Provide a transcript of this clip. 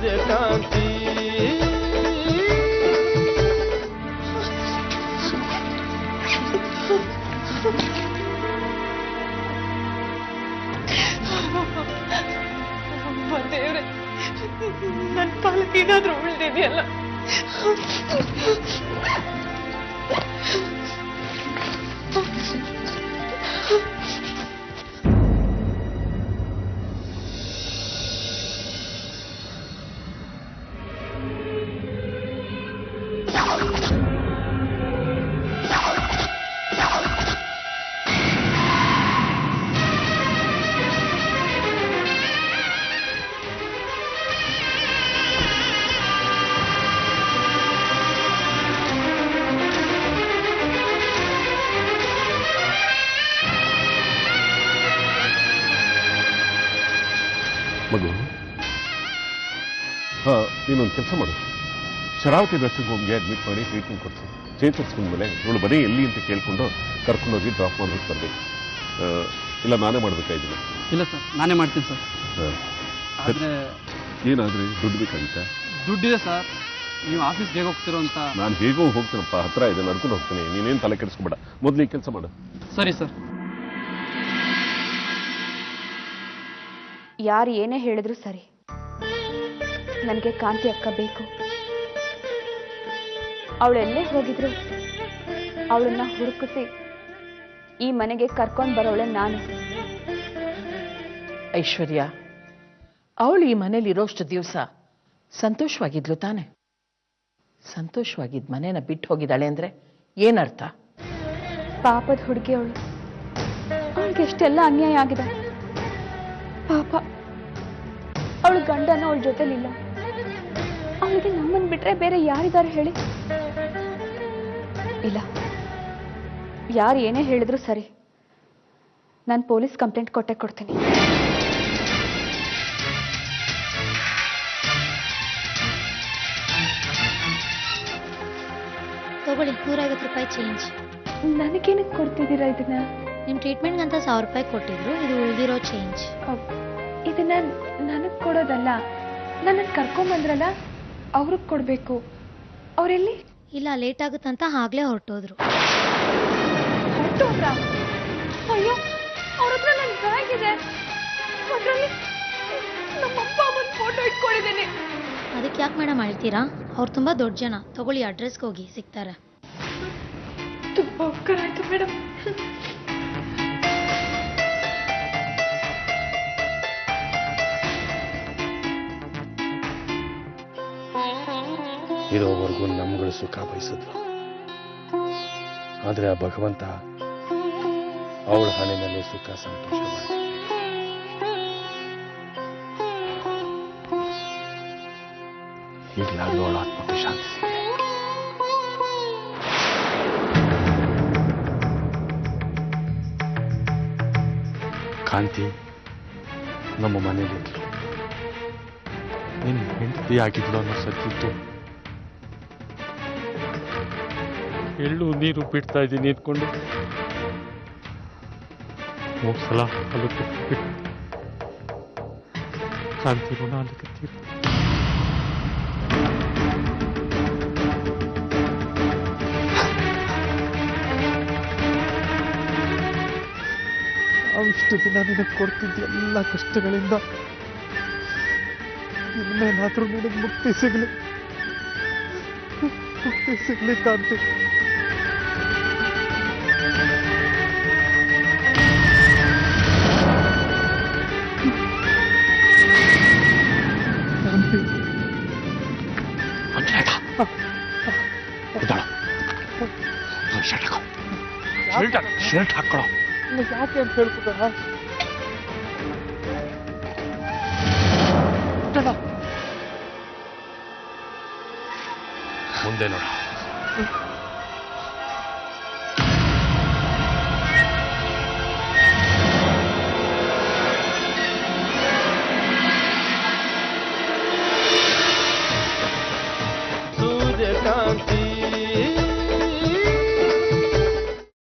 ಇದೆ ಕಾಂತಿ. ದೇವ್ರೆ, ನನ್ನ ಪಾಲಕ್ಕೆ ಏನಾದ್ರೂ ಉಳಿದಿದೆಯಲ್ಲ. ಮಗು, ನೀನೊಂದು ಕೆಲಸ ಮಾಡು. ಶರಾವತಿ ನರ್ಸಿಂಗ್ ಹೋಮ್ಗೆ ಅಡ್ಮಿಟ್ ಮಾಡಿ ಟ್ರೀಟ್ಮೆಂಟ್ ಕೊಡಿಸು. ಚೇತರಿಸ್ಕೊಂಡ್ಮೇಲೆ ಇವಳು ಬರೀ ಎಲ್ಲಿ ಅಂತ ಕೇಳ್ಕೊಂಡು ಕರ್ಕೊಂಡೋಗಿ ಡ್ರಾಪ್ ಮಾಡ್ಬಿಟ್ಟು ಬರಬೇಕು. ಇಲ್ಲ ನಾನೇ ಮಾಡ್ಬೇಕಾಗಿದ್ದೀನಿ. ಇಲ್ಲ ಸರ್, ನಾನೇ ಮಾಡ್ತೀನಿ ಸರ್. ಏನಾದ್ರೂ ದುಡ್ಡು ಬೇಕಾಗಿತ್ತಾ? ದುಡ್ಡಿದೆ ಸರ್. ನೀವು ಆಫೀಸ್ಗೆ ಹೇಗೆ ಹೋಗ್ತಿರೋ ಅಂತ. ನಾನು ಹೇಗೋ ಹೋಗ್ತೀನಪ್ಪ, ಹತ್ರ ಇದೆ, ನಡ್ಕೊಂಡು ಹೋಗ್ತೀನಿ. ನೀನೇನು ತಲೆ ಕೆಡಿಸ್ಕೊಬೇಡ. ಮೊದಲು ಈ ಕೆಲಸ ಮಾಡು. ಸರಿ ಸರ್. ಯಾರು ಏನೇ ಹೇಳಿದ್ರು ಸರಿ, ನನಗೆ ಕಾಂತಿ ಅಕ್ಕ ಬೇಕು. ಅವಳೆಲ್ಲೇ ಹೋಗಿದ್ರು ಅವಳನ್ನ ಹುಡುಕಿಸಿ ಈ ಮನೆಗೆ ಕರ್ಕೊಂಡು ಬರೋಳೆ ನಾನು. ಐಶ್ವರ್ಯ, ಅವಳು ಈ ಮನೇಲಿ ಇರೋಷ್ಟು ದಿವಸ ಸಂತೋಷವಾಗಿದ್ಲು ತಾನೆ? ಸಂತೋಷವಾಗಿದ್ದ ಮನೇನ ಬಿಟ್ಟು ಹೋಗಿದ್ದಾಳೆ ಅಂದ್ರೆ ಏನರ್ಥ? ಪಾಪದ ಹುಡುಗಿ ಅವಳು. ಅವಳಿಗೆ ಎಷ್ಟೆಲ್ಲ ಅನ್ಯಾಯ ಆಗಿದೆ. ಪಾಪ, ಅವಳ ಗಂಡನ ಅವಳ ಜೊತೆಲಿಲ್ಲ. ಅವಳಿಗೆ ನಮ್ಮನ್ನು ಬಿಟ್ರೆ ಬೇರೆ ಯಾರಿದ್ದಾರೆ ಹೇಳಿ? ಇಲ್ಲ, ಯಾರು ಏನೇ ಹೇಳಿದ್ರು ಸರಿ, ನಾನು ಪೊಲೀಸ್ ಕಂಪ್ಲೇಂಟ್ ಕೊಟ್ಟೆ ಕೊಡ್ತೀನಿ. ತಗೊಳ್ಳಿ, 150 ರೂಪಾಯಿ ಚೇಂಜ್. ನನಗೇನಕ್ಕೆ ಕೊಡ್ತಿದ್ದೀರಾ ಇದನ್ನ? ನಿಮ್ಮ ಟ್ರೀಟ್ಮೆಂಟ್ಗಂತ 1000 ರೂಪಾಯಿ ಕೊಟ್ಟಿದ್ರು, ಇದು ಉಳಿದಿರೋ ಚೇಂಜ್. ಇದನ್ನ ನನಗೆ ಕೊಡೋದಲ್ಲ, ನನ್ನನ್ನು ಕರ್ಕೊಂಬಂದ್ರಲ್ಲ ಅವ್ರಿಗೆ ಕೊಡಬೇಕು. ಅವರೆಲ್ಲಿ? ಇಲ್ಲ, ಲೇಟ್ ಆಗುತ್ತಂತ ಆಗ್ಲೇ ಹೊರಟೋದ್ರು. ಹೊರಟೋದ್ರ? ಅಯ್ಯೋ, ಅವ್ರ ಹತ್ರ ನನ್ನ ಬ್ಯಾಗ್ ಇದೆ, ಅದರಲ್ಲಿ ನಮ್ಮಪ್ಪ ಅಮ್ಮನ ಫೋಟೋ ಇಟ್ಕೊಂಡಿದ್ದೀನಿ. ಅದಕ್ಕೆ ಯಾಕೆ ಮೇಡಮ್ ಅಳ್ತೀರಾ? ಅವ್ರು ತುಂಬ ದೊಡ್ಡ ಜನ. ತಗೊಳ್ಳಿ, ಅಡ್ರೆಸ್ಗೆ ಹೋಗಿ ಸಿಗ್ತಾರೆ. ತುಂಬ ಉಪಕಾರ ಆಯ್ತು ಮೇಡಮ್. ಇರೋವರೆಗೂ ನಮ್ಗಳು ಸುಖ ಬಯಸಿದ್ಲು. ಆದ್ರೆ ಆ ಭಗವಂತ ಅವಳ ಹಣೆಯಲ್ಲಿ ಸುಖ ಸಂತೋಷ ಮಾಡಿದ. ಈಗಲಾಗಲೂ ಅವಳ ಆತ್ಮಕ್ಕೆ ಶಾಂತಿ ಸಿಗಲಿ. ಕಾಂತಿ ನಮ್ಮ ಮನೇಲಿದ್ಲು. ನಿನ್ನ ಹೆಂಡತಿ ಆಗಿದ್ಲು ಅನ್ನೋ ಸತ್ತಿತ್ತು. ಎಳ್ಳು ನೀರು ಬಿಡ್ತಾ ಇದ್ದೀನಿ ಇಟ್ಕೊಂಡು 3 ಸಲ ಹೊಲಕ್ಕೆ ಬಿಟ್ಟು ಕಾಂತಿ ಋಣ ಅಲ್ಲಿಗೆ ಅವಿಷ್ಟು ದಿನ ನಿನಗೆ ಕೊಡ್ತಿದ್ದ ಎಲ್ಲ ಕಷ್ಟಗಳಿಂದ ಇನ್ನೇನಾದ್ರೂ ನಿನಗೆ ಮುಕ್ತಿ ಸಿಗಲಿ ಕಾಂತಿ. ಶರ್ಟ್ ಹಾಕೊಳ್ಳೋ. ಯಾಕೆ ಅಂತ ಹೇಳ್ಕೊತಾರ? ಮುಂದೆ ನೋಡ.